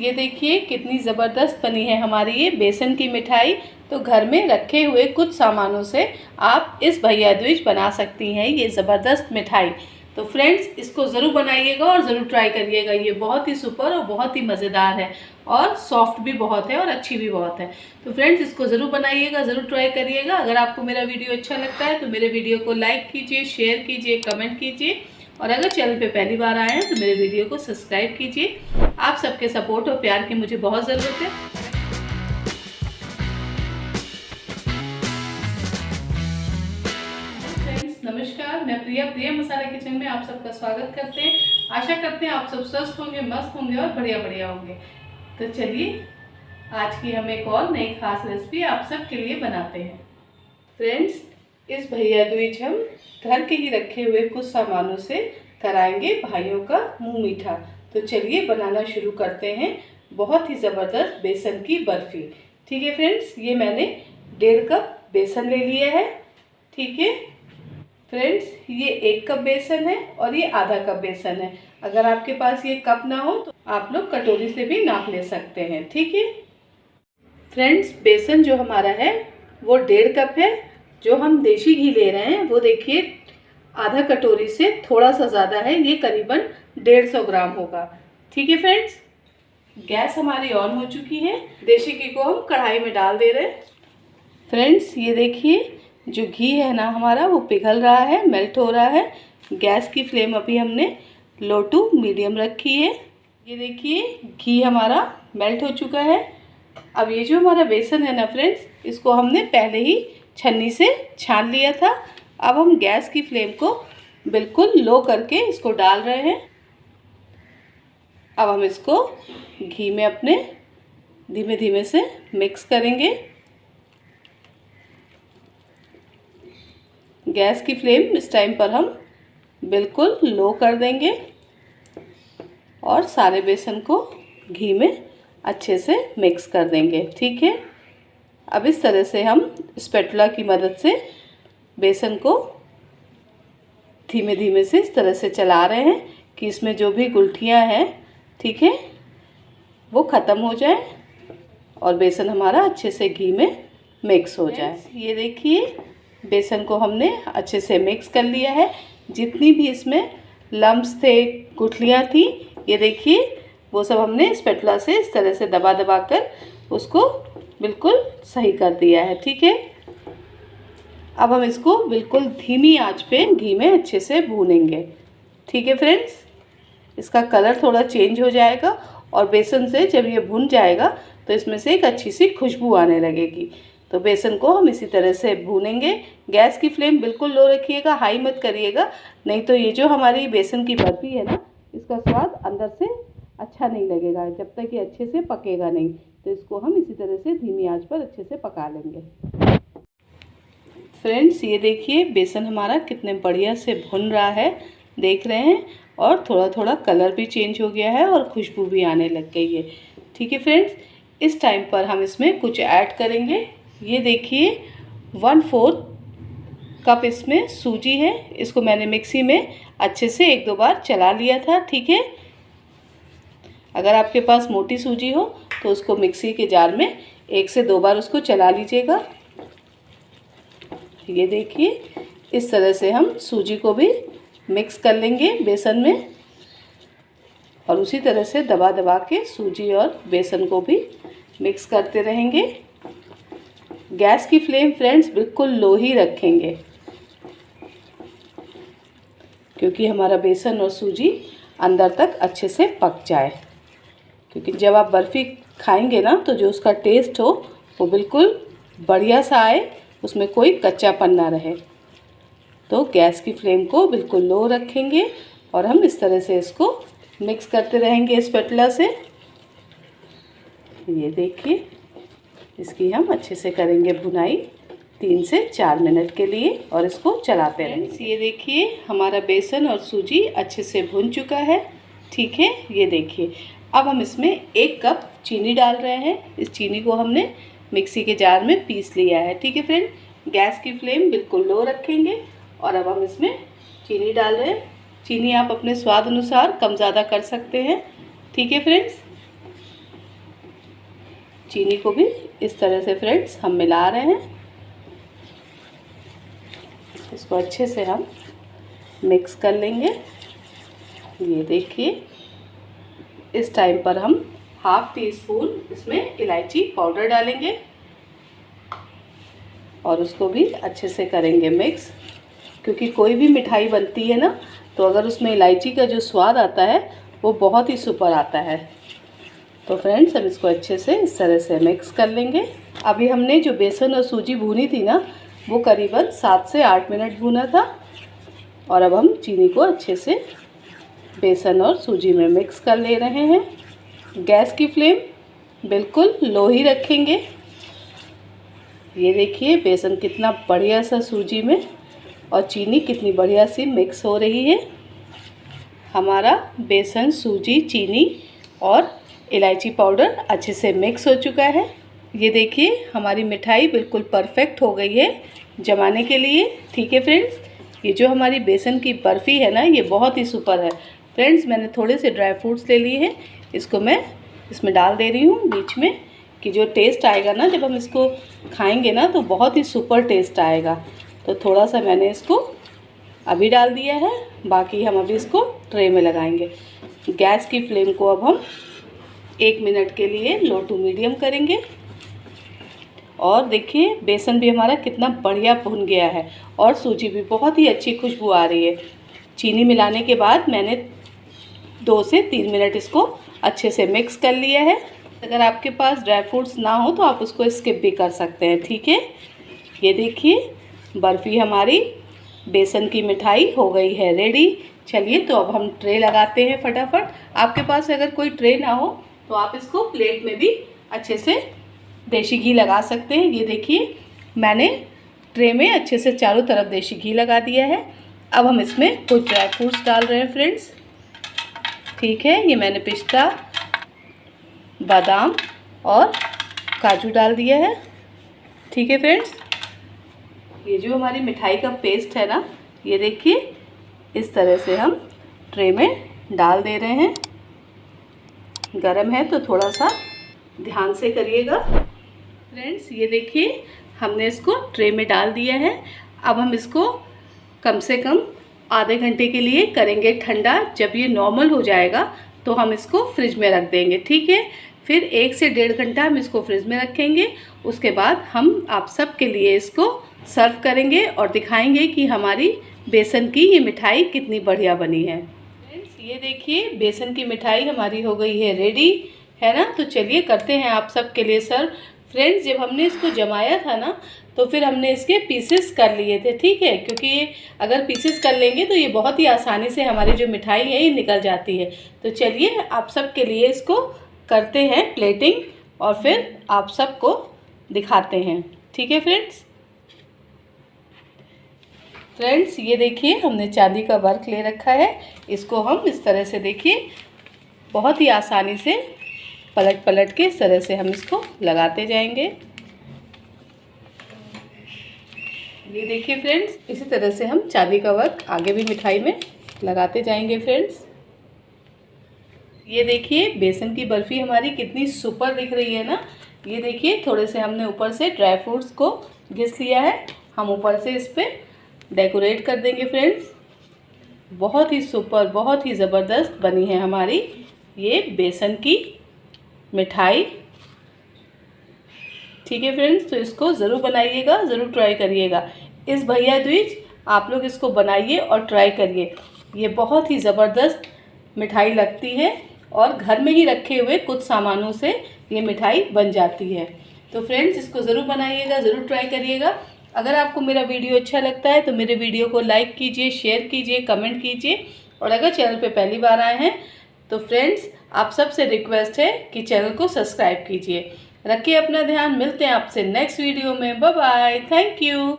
ये देखिए कितनी ज़बरदस्त बनी है हमारी ये बेसन की मिठाई। तो घर में रखे हुए कुछ सामानों से आप इस भैया दूज बना सकती हैं ये ज़बरदस्त मिठाई। तो फ्रेंड्स, इसको ज़रूर बनाइएगा और ज़रूर ट्राई करिएगा। ये बहुत ही सुपर और बहुत ही मज़ेदार है और सॉफ्ट भी बहुत है और अच्छी भी बहुत है। तो फ्रेंड्स, इसको ज़रूर बनाइएगा, ज़रूर ट्राई करिएगा। अगर आपको मेरा वीडियो अच्छा लगता है तो मेरे वीडियो को लाइक कीजिए, शेयर कीजिए, कमेंट कीजिए और अगर चैनल पे पहली बार आए हैं तो मेरे वीडियो को सब्सक्राइब कीजिए। आप सबके सपोर्ट और प्यार की मुझे बहुत ज़रूरत है। फ्रेंड्स नमस्कार, मैं प्रिया मसाला किचन में आप सबका स्वागत करते हैं। आशा करते हैं आप सब स्वस्थ होंगे, मस्त होंगे और बढ़िया होंगे। तो चलिए आज की हम एक और नई खास रेसिपी आप सबके लिए बनाते हैं। फ्रेंड्स, इस भैया दूज हम घर के ही रखे हुए कुछ सामानों से कराएंगे भाइयों का मुंह मीठा। तो चलिए बनाना शुरू करते हैं बहुत ही ज़बरदस्त बेसन की बर्फ़ी। ठीक है फ्रेंड्स, ये मैंने 1.5 कप बेसन ले लिया है। ठीक है फ्रेंड्स, ये 1 कप बेसन है और ये आधा कप बेसन है। अगर आपके पास ये कप ना हो तो आप लोग कटोरी से भी नाप ले सकते हैं। ठीक है फ्रेंड्स, बेसन जो हमारा है वो 1.5 कप है। जो हम देसी घी ले रहे हैं वो देखिए आधा कटोरी से थोड़ा सा ज़्यादा है, ये करीबन 150 ग्राम होगा। ठीक है फ्रेंड्स, गैस हमारी ऑन हो चुकी है। देसी घी को हम कढ़ाई में डाल दे रहे हैं। फ्रेंड्स, ये देखिए जो घी है ना हमारा वो पिघल रहा है, मेल्ट हो रहा है। गैस की फ्लेम अभी हमने लो टू मीडियम रखी है। ये देखिए घी हमारा मेल्ट हो चुका है। अब ये जो हमारा बेसन है ना फ्रेंड्स, इसको हमने पहले ही छन्नी से छान लिया था। अब हम गैस की फ्लेम को बिल्कुल लो करके इसको डाल रहे हैं। अब हम इसको घी में अपने धीमे धीमे से मिक्स करेंगे। गैस की फ्लेम इस टाइम पर हम बिल्कुल लो कर देंगे और सारे बेसन को घी में अच्छे से मिक्स कर देंगे। ठीक है, अब इस तरह से हम स्पैटुला की मदद से बेसन को धीमे धीमे से इस तरह से चला रहे हैं कि इसमें जो भी गुठलियाँ हैं, ठीक है, वो ख़त्म हो जाए और बेसन हमारा अच्छे से घी में मिक्स हो जाए। ये देखिए बेसन को हमने अच्छे से मिक्स कर लिया है। जितनी भी इसमें लम्ब्स थे, गुठलियाँ थी, ये देखिए वो सब हमने स्पैटुला से इस तरह से दबा दबा कर उसको बिल्कुल सही कर दिया है। ठीक है, अब हम इसको बिल्कुल धीमी आंच पे घी में अच्छे से भूनेंगे। ठीक है फ्रेंड्स, इसका कलर थोड़ा चेंज हो जाएगा और बेसन से जब ये भुन जाएगा तो इसमें से एक अच्छी सी खुशबू आने लगेगी। तो बेसन को हम इसी तरह से भूनेंगे। गैस की फ्लेम बिल्कुल लो रखिएगा, हाई मत करिएगा, नहीं तो ये जो हमारी बेसन की बर्फ़ी है ना, इसका स्वाद अंदर से अच्छा नहीं लगेगा जब तक ये अच्छे से पकेगा नहीं। तो इसको हम इसी तरह से धीमी आंच पर अच्छे से पका लेंगे। फ्रेंड्स, ये देखिए बेसन हमारा कितने बढ़िया से भुन रहा है, देख रहे हैं, और थोड़ा थोड़ा कलर भी चेंज हो गया है और खुशबू भी आने लग गई है। ठीक है फ्रेंड्स, इस टाइम पर हम इसमें कुछ ऐड करेंगे। ये देखिए 1/4 कप इसमें सूजी है। इसको मैंने मिक्सी में अच्छे से 1-2 बार चला लिया था। ठीक है, अगर आपके पास मोटी सूजी हो तो उसको मिक्सी के जार में 1 से 2 बार उसको चला लीजिएगा। ये देखिए इस तरह से हम सूजी को भी मिक्स कर लेंगे बेसन में और उसी तरह से दबा दबा के सूजी और बेसन को भी मिक्स करते रहेंगे। गैस की फ्लेम फ्रेंड्स बिल्कुल लो ही रखेंगे क्योंकि हमारा बेसन और सूजी अंदर तक अच्छे से पक जाए। क्योंकि जब आप बर्फ़ी खाएंगे ना तो जो उसका टेस्ट हो वो बिल्कुल बढ़िया सा आए, उसमें कोई कच्चापन ना रहे। तो गैस की फ्लेम को बिल्कुल लो रखेंगे और हम इस तरह से इसको मिक्स करते रहेंगे स्पैटुला से। ये देखिए इसकी हम अच्छे से करेंगे भुनाई 3 से 4 मिनट के लिए और इसको चलाते रहेंगे। ये देखिए हमारा बेसन और सूजी अच्छे से भुन चुका है। ठीक है, ये देखिए अब हम इसमें 1 कप चीनी डाल रहे हैं। इस चीनी को हमने मिक्सी के जार में पीस लिया है। ठीक है फ्रेंड, गैस की फ्लेम बिल्कुल लो रखेंगे और अब हम इसमें चीनी डाल रहे हैं। चीनी आप अपने स्वाद अनुसार कम ज़्यादा कर सकते हैं। ठीक है फ्रेंड्स, चीनी को भी इस तरह से फ्रेंड्स हम मिला रहे हैं। इसको अच्छे से हम मिक्स कर लेंगे। ये देखिए, इस टाइम पर हम 1/2 टीस्पून इसमें इलायची पाउडर डालेंगे और उसको भी अच्छे से करेंगे मिक्स, क्योंकि कोई भी मिठाई बनती है ना, तो अगर उसमें इलायची का जो स्वाद आता है वो बहुत ही सुपर आता है। तो फ्रेंड्स, हम इसको अच्छे से इस तरह से मिक्स कर लेंगे। अभी हमने जो बेसन और सूजी भूनी थी ना, वो करीबन 7 से 8 मिनट भूना था। और अब हम चीनी को अच्छे से बेसन और सूजी में मिक्स कर ले रहे हैं। गैस की फ्लेम बिल्कुल लो ही रखेंगे। ये देखिए, बेसन कितना बढ़िया सा सूजी में और चीनी कितनी बढ़िया सी मिक्स हो रही है। हमारा बेसन, सूजी, चीनी और इलायची पाउडर अच्छे से मिक्स हो चुका है। ये देखिए, हमारी मिठाई बिल्कुल परफेक्ट हो गई है जमाने के लिए। ठीक है फ्रेंड्स, ये जो हमारी बेसन की बर्फ़ी है ना, ये बहुत ही सुपर है। फ्रेंड्स, मैंने थोड़े से ड्राई फ्रूट्स ले लिए हैं, इसको मैं इसमें डाल दे रही हूँ बीच में, कि जो टेस्ट आएगा ना जब हम इसको खाएंगे ना, तो बहुत ही सुपर टेस्ट आएगा। तो थोड़ा सा मैंने इसको अभी डाल दिया है, बाकी हम अभी इसको ट्रे में लगाएंगे। गैस की फ्लेम को अब हम 1 मिनट के लिए लो टू मीडियम करेंगे। और देखिए, बेसन भी हमारा कितना बढ़िया भुन गया है और सूजी भी बहुत ही अच्छी खुशबू आ रही है। चीनी मिलाने के बाद मैंने 2 से 3 मिनट इसको अच्छे से मिक्स कर लिया है। अगर आपके पास ड्राई फ्रूट्स ना हो तो आप उसको स्किप भी कर सकते हैं। ठीक है, ये देखिए, बर्फ़ी हमारी बेसन की मिठाई हो गई है रेडी। चलिए, तो अब हम ट्रे लगाते हैं फटाफट। आपके पास अगर कोई ट्रे ना हो तो आप इसको प्लेट में भी अच्छे से देसी घी लगा सकते हैं। ये देखिए, मैंने ट्रे में अच्छे से चारों तरफ देसी घी लगा दिया है। अब हम इसमें कुछ ड्राई फ्रूट्स डाल रहे हैं फ्रेंड्स। ठीक है, ये मैंने पिस्ता, बादाम और काजू डाल दिया है। ठीक है फ्रेंड्स, ये जो हमारी मिठाई का पेस्ट है ना, ये देखिए, इस तरह से हम ट्रे में डाल दे रहे हैं। गरम है तो थोड़ा सा ध्यान से करिएगा। फ्रेंड्स, ये देखिए, हमने इसको ट्रे में डाल दिया है। अब हम इसको कम से कम आधे घंटे के लिए करेंगे ठंडा। जब ये नॉर्मल हो जाएगा तो हम इसको फ्रिज में रख देंगे। ठीक है, फिर 1 से 1.5 घंटा हम इसको फ्रिज में रखेंगे। उसके बाद हम आप सब के लिए इसको सर्व करेंगे और दिखाएंगे कि हमारी बेसन की ये मिठाई कितनी बढ़िया बनी है। फ्रेंड्स, ये देखिए, बेसन की मिठाई हमारी हो गई है रेडी, है ना। तो चलिए करते हैं आप सब के लिए सर्व। फ्रेंड्स, जब हमने इसको जमाया था ना, तो फिर हमने इसके पीसेस कर लिए थे। ठीक है, क्योंकि अगर पीसेस कर लेंगे तो ये बहुत ही आसानी से हमारी जो मिठाई है ये निकल जाती है। तो चलिए, आप सब के लिए इसको करते हैं प्लेटिंग और फिर आप सबको दिखाते हैं। ठीक है फ्रेंड्स। फ्रेंड्स, ये देखिए, हमने चांदी का वर्क ले रखा है। इसको हम इस तरह से देखिए बहुत ही आसानी से पलट पलट के इस तरह से हम इसको लगाते जाएंगे। ये देखिए फ्रेंड्स, इसी तरह से हम चांदी का वर्क आगे भी मिठाई में लगाते जाएंगे। फ्रेंड्स, ये देखिए, बेसन की बर्फ़ी हमारी कितनी सुपर दिख रही है ना। ये देखिए, थोड़े से हमने ऊपर से ड्राई फ्रूट्स को घिस लिया है। हम ऊपर से इस पर डेकोरेट कर देंगे। फ्रेंड्स, बहुत ही सुपर, बहुत ही ज़बरदस्त बनी है हमारी ये बेसन की मिठाई। ठीक है फ्रेंड्स, तो इसको ज़रूर बनाइएगा, ज़रूर ट्राई करिएगा। इस भैया दूज आप लोग इसको बनाइए और ट्राई करिए। ये बहुत ही ज़बरदस्त मिठाई लगती है और घर में ही रखे हुए कुछ सामानों से ये मिठाई बन जाती है। तो फ्रेंड्स, इसको ज़रूर बनाइएगा, ज़रूर ट्राई करिएगा। अगर आपको मेरा वीडियो अच्छा लगता है तो मेरे वीडियो को लाइक कीजिए, शेयर कीजिए, कमेंट कीजिए। और अगर चैनल पे पहली बार आए हैं तो फ्रेंड्स, आप सबसे रिक्वेस्ट है कि चैनल को सब्सक्राइब कीजिए। रखिए अपना ध्यान, मिलते हैं आपसे नेक्स्ट वीडियो में। Bye bye, thank you.